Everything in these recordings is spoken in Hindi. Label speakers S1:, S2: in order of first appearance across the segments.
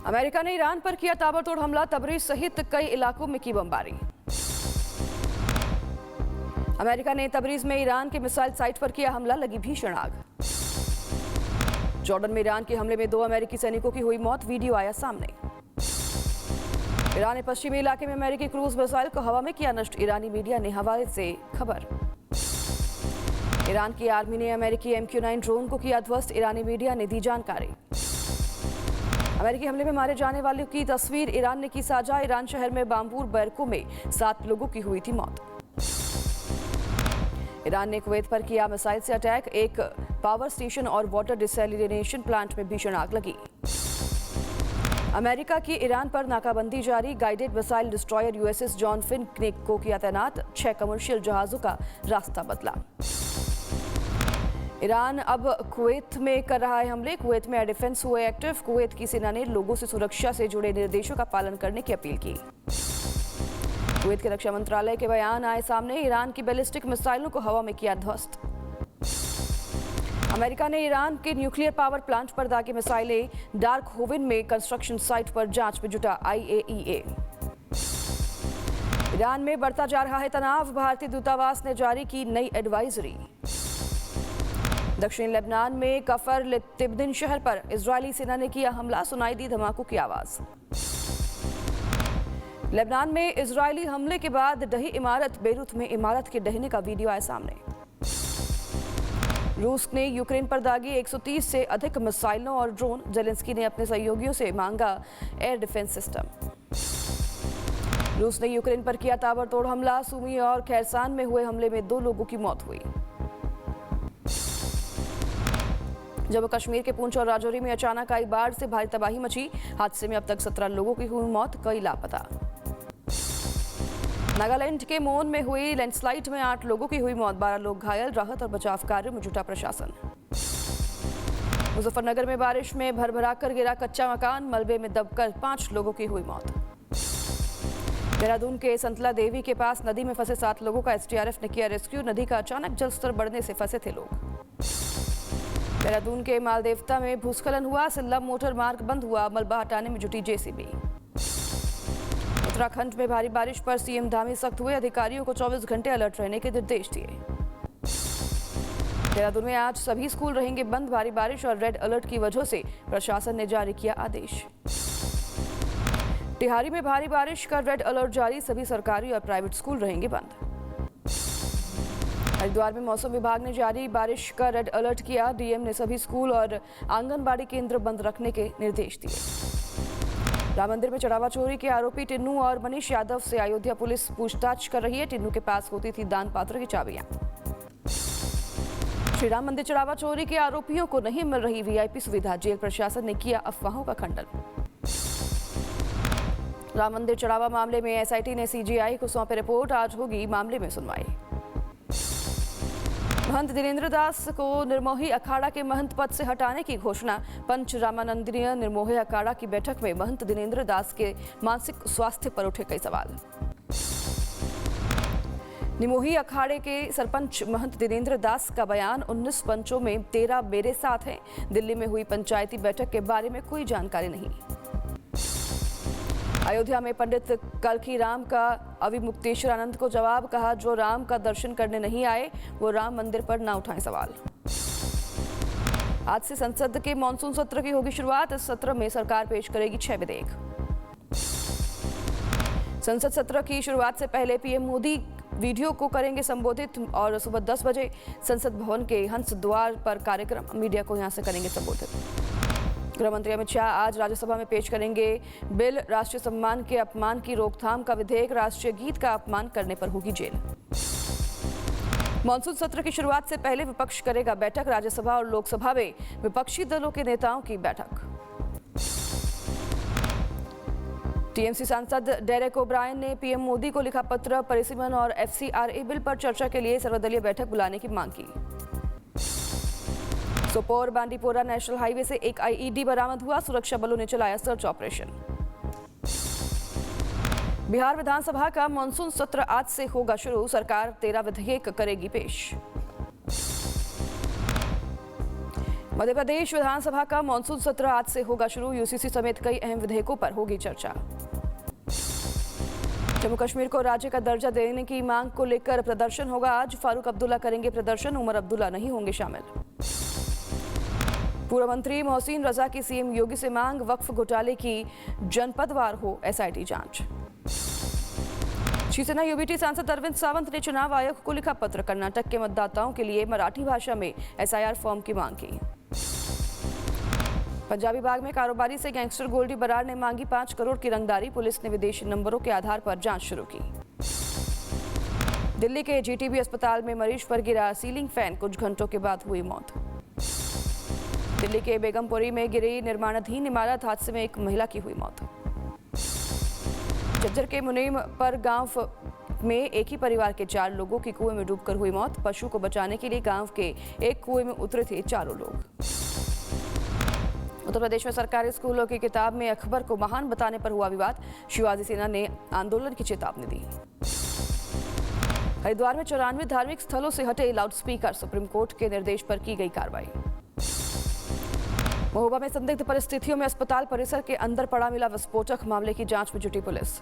S1: अमेरिका ने ईरान पर किया ताबड़तोड़ हमला, तबरीज सहित कई इलाकों में की बमबारी। अमेरिका ने तबरीज में ईरान के मिसाइल साइट पर किया हमला, लगी भीषण आग। जॉर्डन में ईरान के हमले में 2 अमेरिकी सैनिकों की हुई मौत, वीडियो आया सामने। ईरान ने पश्चिमी इलाके में अमेरिकी क्रूज मिसाइल को हवा में किया नष्ट, ईरानी मीडिया ने हवाले से खबर। ईरान की आर्मी ने अमेरिकी MQ-9 ड्रोन को किया ध्वस्त, ईरानी मीडिया ने दी जानकारी। अमेरिकी हमले में मारे जाने वालों की तस्वीर ईरान ने की साझा, ईरान शहर में बाम्बूर बैरकों में 7 लोगों की हुई थी मौत। ईरान ने कुवैत पर किया मिसाइल से अटैक, एक पावर स्टेशन और वाटर डिसैलिनेशन प्लांट में भीषण आग लगी। अमेरिका की ईरान पर नाकाबंदी जारी, guided missile destroyer USS John Finn को किया तैनात, 6 कमर्शियल जहाजों का रास्ता बदला। ईरान अब कुवैत में कर रहा है हमले, कुवैत में एयर डिफेंस हुए एक्टिव, कुवैत की सेना ने लोगों से सुरक्षा से जुड़े निर्देशों का पालन करने की अपील की। कुवैत के रक्षा मंत्रालय के बयान आए सामने, ईरान की बैलिस्टिक मिसाइलों को हवा में किया ध्वस्त। अमेरिका ने ईरान के न्यूक्लियर पावर प्लांट पर दागी मिसाइलें, डार्क होवन में कंस्ट्रक्शन साइट पर जांच में जुटा IAEA। ईरान में बढ़ता जा रहा है तनाव, भारतीय दूतावास ने जारी की नई एडवाइजरी। दक्षिण लेबनान में कफर तिब्दिन शहर पर इजरायली सेना ने किया हमला, सुनाई दी धमाकों की आवाज। लेबनान में इजरायली हमले के बाद ढही इमारत, बेरूत में इमारत के ढहने का वीडियो आया सामने। रूस ने यूक्रेन पर दागी 130 से अधिक मिसाइलों और ड्रोन, जेलेंस्की ने अपने सहयोगियों से मांगा एयर डिफेंस सिस्टम। रूस ने यूक्रेन पर किया ताबड़तोड़ हमला, सुमी और खैरसान में हुए हमले में 2 लोगों की मौत हुई। जम्मू कश्मीर के पुंछ और राजौरी में अचानक आई बाढ़ से भारी तबाही मची, हादसे में अब तक 17 लोगों की हुई मौत, कई लापता। नागालैंड के मोन में हुई लैंडस्लाइड में 8 लोगों की हुई मौत, 12 लोग घायल, राहत और बचाव कार्य में जुटा प्रशासन। मुजफ्फरनगर में बारिश में भरभराकर गिरा कच्चा मकान, मलबे में दबकर 5 लोगों की हुई मौत। देहरादून के संतला देवी के पास नदी में फंसे 7 लोगों का SDRF ने किया रेस्क्यू, नदी का अचानक जलस्तर बढ़ने से फंसे थे लोग। देहरादून के मालदेवता में भूस्खलन हुआ, सिल्ला मोटर मार्ग बंद हुआ, मलबा हटाने में जुटी JCB। उत्तराखंड में भारी बारिश पर CM धामी सख्त हुए, अधिकारियों को 24 घंटे अलर्ट रहने के निर्देश दिए। देहरादून में आज सभी स्कूल रहेंगे बंद, भारी बारिश और रेड अलर्ट की वजह से प्रशासन ने जारी किया आदेश। टिहारी में भारी बारिश का रेड अलर्ट जारी, सभी सरकारी और प्राइवेट स्कूल रहेंगे बंद। हरिद्वार में मौसम विभाग ने जारी बारिश का रेड अलर्ट किया, DM ने सभी स्कूल और आंगनबाड़ी केंद्र बंद रखने के निर्देश दिए। राम मंदिर में चढ़ावा चोरी के आरोपी टिन्नू और मनीष यादव से अयोध्या पुलिस पूछताछ कर रही है, टिन्नू के पास होती थी दान पात्र की चाबियां। श्री राम मंदिर चढ़ावा चोरी के आरोपियों को नहीं मिल रही VIP सुविधा, जेल प्रशासन ने किया अफवाहों का खंडन। राम मंदिर चढ़ावा मामले में SIT ने CGI को सौंपे रिपोर्ट, आज होगी मामले में सुनवाई। महंत दिनेंद्र दास को निर्मोही अखाड़ा के महंत पद से हटाने की घोषणा, पंच रामानंदनीय निर्मोही अखाड़ा की बैठक में महंत दिनेंद्र दास के मानसिक स्वास्थ्य पर उठे कई सवाल। निमोही अखाड़े के सरपंच महंत दिनेंद्र दास का बयान, 19 पंचों में 13 मेरे साथ हैं, दिल्ली में हुई पंचायती बैठक के बारे में कोई जानकारी नहीं। अयोध्या में पंडित कलखी राम का अविमुक्तेश्वर को जवाब, कहा जो राम का दर्शन करने नहीं आए वो राम मंदिर पर ना उठाएं सवाल। आज से संसद के मॉनसून सत्र की होगी शुरुआत, इस सत्र में सरकार पेश करेगी 6 विधेयक। संसद सत्र की शुरुआत से पहले PM मोदी वीडियो को करेंगे संबोधित और सुबह 10 बजे संसद भवन के हंस द्वार पर कार्यक्रम, मीडिया को यहां से करेंगे संबोधित। गृह मंत्री अमित शाह आज राज्यसभा में पेश करेंगे बिल, राष्ट्रीय सम्मान के अपमान की रोकथाम का विधेयक, राष्ट्रीय गीत का अपमान करने पर होगी जेल। मॉनसून सत्र की शुरुआत से पहले विपक्ष करेगा बैठक, राज्यसभा और लोकसभा में विपक्षी दलों के नेताओं की बैठक। TMC सांसद डेरेक ओब्रायन ने PM मोदी को लिखा पत्र, परिसीमन और FCRA बिल पर चर्चा के लिए सर्वदलीय बैठक बुलाने की मांग की। सोपोर बांडीपोरा नेशनल हाईवे से एक IED बरामद हुआ, सुरक्षा बलों ने चलाया सर्च ऑपरेशन। बिहार विधानसभा का मॉनसून सत्र आज से होगा शुरू, सरकार 13 विधेयक करेगी पेश। मध्य प्रदेश विधानसभा का मानसून सत्र आज से होगा शुरू। यूसीसी समेत कई अहम विधेयकों पर होगी चर्चा। जम्मू कश्मीर को राज्य का दर्जा देने की मांग को लेकर प्रदर्शन होगा आज। फारूक अब्दुल्ला करेंगे प्रदर्शन, उमर अब्दुल्ला नहीं होंगे शामिल। पूर्व मंत्री मोहसिन रजा की सीएम योगी से मांग, वक्फ घोटाले की जनपदवार हो एसआईटी जांच। शिवसेना यूबीटी सांसद अरविंद सावंत ने चुनाव आयोग को लिखा पत्र, कर्नाटक के मतदाताओं के लिए मराठी भाषा में एसआईआर फॉर्म की मांग की। पंजाबी बाग में कारोबारी से गैंगस्टर गोल्डी बरार ने मांगी 5 करोड़ की रंगदारी। पुलिस ने विदेशी नंबरों के आधार पर जांच शुरू की। दिल्ली के जीटीबी अस्पताल में मरीज पर गिरा सीलिंग फैन, कुछ घंटों के बाद हुई मौत। दिल्ली के बेगमपुरी में गिरी निर्माणाधीन इमारत, हादसे में एक महिला की हुई मौत। झज्जर के मुनीम पर गांव में एक ही परिवार के 4 लोगों की कुएं में डूबकर हुई मौत। पशु को बचाने के लिए गांव के एक कुएं में उतरे थे 4 लोग। उत्तर प्रदेश में सरकारी स्कूलों की किताब में अकबर को महान बताने पर हुआ विवाद। शिवाजी सेना ने आंदोलन की चेतावनी दी। हरिद्वार में 94 धार्मिक स्थलों से हटे लाउडस्पीकर, सुप्रीम कोर्ट के निर्देश पर की गई कार्रवाई। महोबा में संदिग्ध परिस्थितियों में अस्पताल परिसर के अंदर पड़ा मिला विस्फोटक, मामले की जांच में जुटी पुलिस।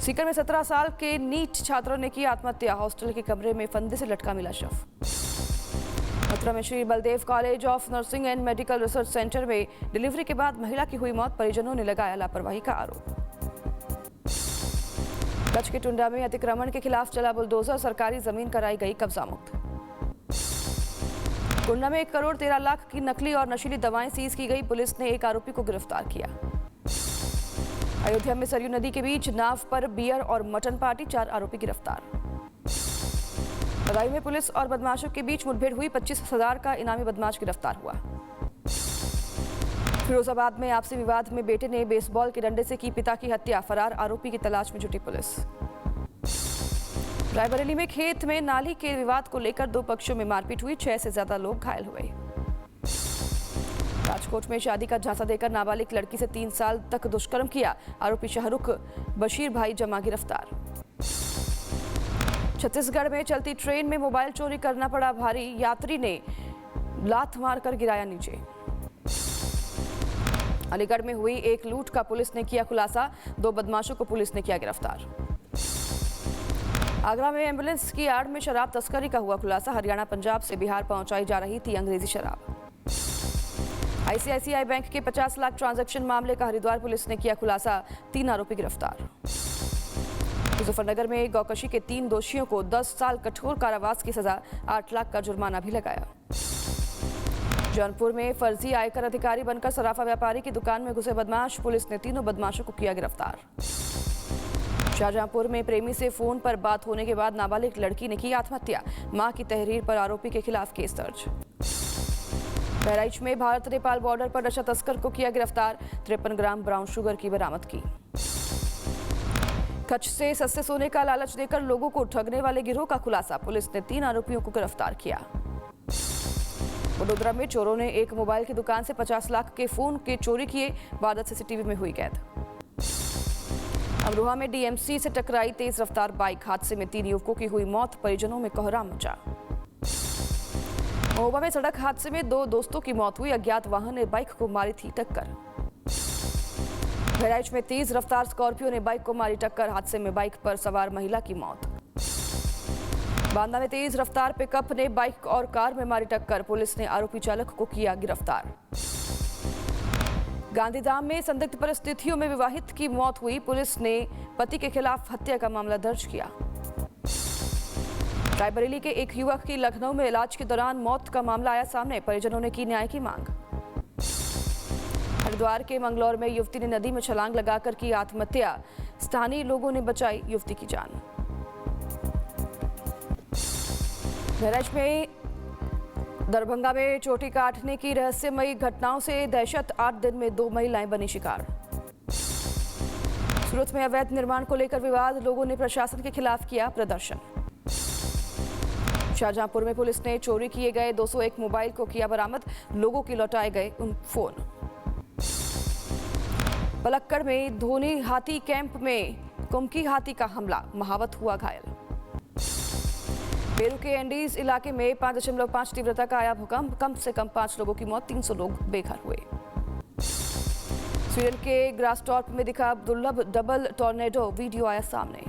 S1: सीकर में 17 साल के नीट छात्रों ने की आत्महत्या, हॉस्टल के कमरे में फंदे से लटका मिला शव। मथुरा में Shri Baldev college of nursing and medical research centre में डिलीवरी के बाद महिला की हुई मौत, परिजनों ने लगाया लापरवाही का आरोप। कच्छ के टुंडा में अतिक्रमण के खिलाफ चला बुलडोजर, सरकारी जमीन कराई गई कब्जा मुक्त। गुंडा में 1 करोड़ 13 लाख की नकली और नशीली दवाएं सीज की गई, पुलिस ने एक आरोपी को गिरफ्तार किया। अयोध्या में सरयू नदी के बीच नाव पर बियर और मटन पार्टी, 4 आरोपी गिरफ्तार। बदायूं में पुलिस और बदमाशों के बीच मुठभेड़ हुई, 25,000 का इनामी बदमाश गिरफ्तार हुआ। फिरोजाबाद में आपसी विवाद में बेटे ने बेसबॉल के डंडे से की पिता की हत्या, फरार आरोपी की तलाश में जुटी पुलिस। रायबरेली में खेत में नाली के विवाद को लेकर 2 पक्षों में मारपीट हुई, 6 से ज्यादा लोग घायल हुए। राजकोट में शादी का झांसा देकर नाबालिग लड़की से 3 साल तक दुष्कर्म किया, आरोपी शाहरुख बशीर भाई जमा गिरफ्तार। छत्तीसगढ़ में चलती ट्रेन में मोबाइल चोरी करना पड़ा भारी, यात्री ने लात मारकर गिराया नीचे। अलीगढ़ में हुई एक लूट का पुलिस ने किया खुलासा, 2 बदमाशों को पुलिस ने किया गिरफ्तार। आगरा में एम्बुलेंस की आड़ में शराब तस्करी का हुआ खुलासा, हरियाणा पंजाब से बिहार पहुंचाई जा रही थी अंग्रेजी शराब। आईसीआईसीआई बैंक के 50 लाख ट्रांजैक्शन मामले का हरिद्वार पुलिस ने किया खुलासा, 3 आरोपी गिरफ्तार। मुजफ्फरनगर में गौकशी के 3 दोषियों को 10 साल कठोर कारावास की सजा, 8 लाख का जुर्माना भी लगाया। जौनपुर में फर्जी आयकर अधिकारी बनकर सराफा व्यापारी की दुकान में घुसे बदमाश, पुलिस ने 3 बदमाशों को किया गिरफ्तार। शाहजहांपुर में प्रेमी से फोन पर बात होने के बाद नाबालिग लड़की ने की आत्महत्या, मां की तहरीर पर आरोपी के खिलाफ केस दर्ज। बहराइच में भारत नेपाल बॉर्डर पर नशा तस्कर को किया गिरफ्तार, 53 ग्राम ब्राउन शुगर की बरामद की। कच्छ से सस्ते सोने का लालच देकर लोगों को ठगने वाले गिरोह का खुलासा, पुलिस ने 3 आरोपियों को गिरफ्तार किया। वडोदरा में चोरों ने एक मोबाइल की दुकान से 50 लाख के फोन के चोरी किए, वारदात सीसीटीवी में हुई कैद। अमरोहा में डीएमसी से टकराई तेज रफ्तार बाइक, हादसे में 3 युवकों की हुई मौत, परिजनों में कोहराम मचा। महोबा में सड़क हादसे में 2 दोस्तों की मौत हुई, अज्ञात वाहन ने बाइक को मारी थी टक्कर। बहराइच में तेज रफ्तार स्कॉर्पियो ने बाइक को मारी टक्कर, हादसे में बाइक पर सवार महिला की मौत। बांदा में तेज रफ्तार पिकअप ने बाइक और कार में मारी टक्कर, पुलिस ने आरोपी चालक को किया गिरफ्तार। गांधीधाम में संदिग्ध परिस्थितियों में विवाहित की मौत हुई, पुलिस ने पति के खिलाफ हत्या का मामला दर्ज किया। रायबरेली के एक युवक की लखनऊ में इलाज के दौरान मौत का मामला आया सामने, परिजनों ने की न्याय की मांग। हरिद्वार के मंगलौर में युवती ने नदी में छलांग लगाकर की आत्महत्या, स्थानीय लोगों ने बचाई युवती की जान। बहराइच में दरभंगा में चोटी काटने की रहस्यमयी घटनाओं से दहशत, 8 दिन में 2 महिलाएं बनी शिकार। सूरत में अवैध निर्माण को लेकर विवाद, लोगों ने प्रशासन के खिलाफ किया प्रदर्शन। शाहजहांपुर में पुलिस ने चोरी किए गए 201 मोबाइल को किया बरामद, लोगों के लौटाए गए उन फोन। पलक्कड़ में धोनी हाथी कैंप में कुमकी हाथी का हमला, महावत हुआ घायल। पेरू के एंडीज इलाके में 5.5 तीव्रता का आया भूकंप, कम से कम 5 लोगों की मौत, 300 लोग बेघर हुए। स्वीडन के ग्रासटॉर्प में दिखा दुर्लभ डबल टॉर्नेडो, वीडियो आया सामने।